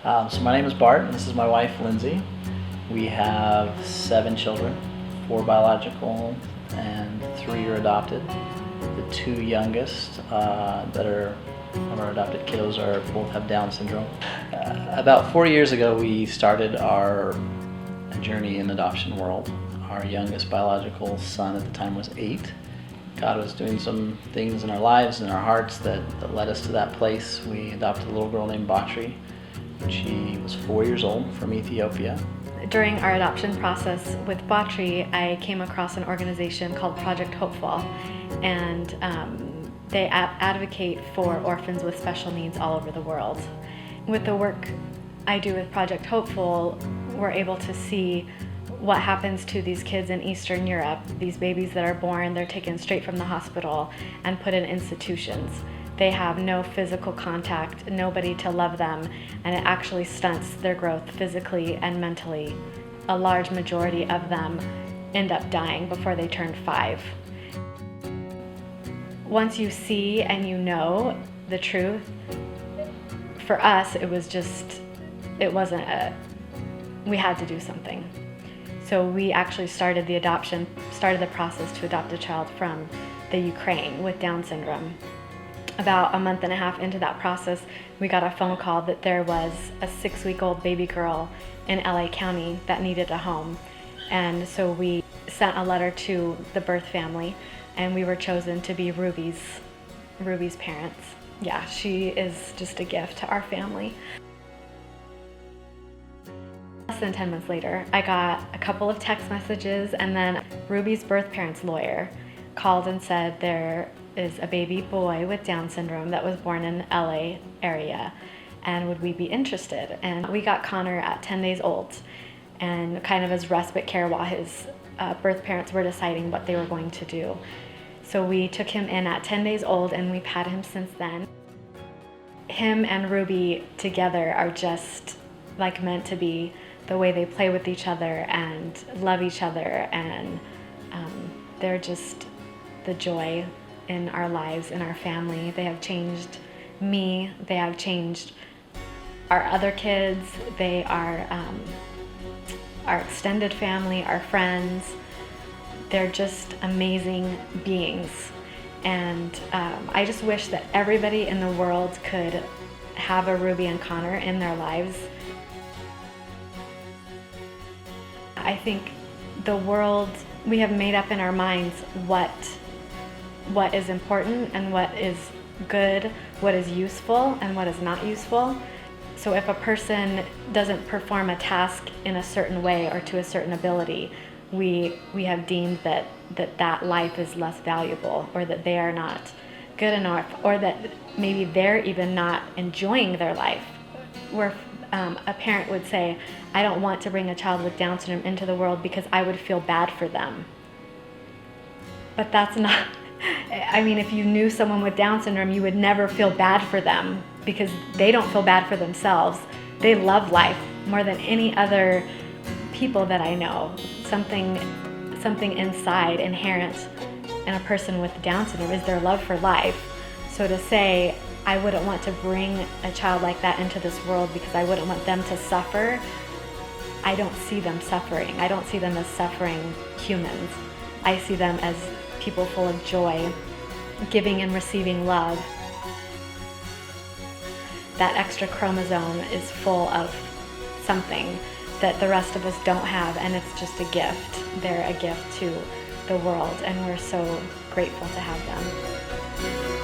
So my name is Bart, and this is my wife, Lindsay. We have 7 children, 4 biological and 3 are adopted. The 2 youngest that are of our adopted kiddos both have Down syndrome. About 4 years ago, we started our journey in the adoption world. Our youngest biological son at the time was 8. God was doing some things in our lives and our hearts that led us to that place. We adopted a little girl named Batri. She was 4 years old from Ethiopia. During our adoption process with Batri, I came across an organization called Project Hopeful, and they advocate for orphans with special needs all over the world. With the work I do with Project Hopeful, we're able to see what happens to these kids in Eastern Europe. These babies that are born, they're taken straight from the hospital and put in institutions. They have no physical contact, nobody to love them, and it actually stunts their growth physically and mentally. A large majority of them end up dying before they turn 5. Once you see and you know the truth, for us we had to do something. So we actually started the process to adopt a child from the Ukraine with Down syndrome. About a month and a half into that process, we got a phone call that there was a 6-week-old baby girl in LA County that needed a home. And so we sent a letter to the birth family, and we were chosen to be Ruby's parents. Yeah, she is just a gift to our family. Less than 10 months later, I got a couple of text messages, and then Ruby's birth parents' lawyer called and said there is a baby boy with Down syndrome that was born in the LA area, and would we be interested? And we got Connor at 10 days old, and kind of as respite care while his birth parents were deciding what they were going to do. So we took him in at 10 days old, and we've had him since then. Him and Ruby together are just like meant to be. The way they play with each other and love each other, and they're just the joy in our lives, in our family. They have changed me. They have changed our other kids. They are our extended family, our friends. They're just amazing beings. And I just wish that everybody in the world could have a Ruby and Connor in their lives. I think the world, we have made up in our minds what is important and what is good, what is useful and what is not useful. So if a person doesn't perform a task in a certain way or to a certain ability, we have deemed that life is less valuable, or that they are not good enough, or that maybe they're even not enjoying their life. Where a parent would say, I don't want to bring a child with Down syndrome into the world because I would feel bad for them. But that's not, I mean, if you knew someone with Down syndrome, you would never feel bad for them because they don't feel bad for themselves. They love life more than any other people that I know. Something inside, inherent in a person with Down syndrome is their love for life. So to say, I wouldn't want to bring a child like that into this world because I wouldn't want them to suffer, I don't see them suffering. I don't see them as suffering humans. I see them as people full of joy, giving and receiving love. That extra chromosome is full of something that the rest of us don't have, and it's just a gift. They're a gift to the world, and we're so grateful to have them.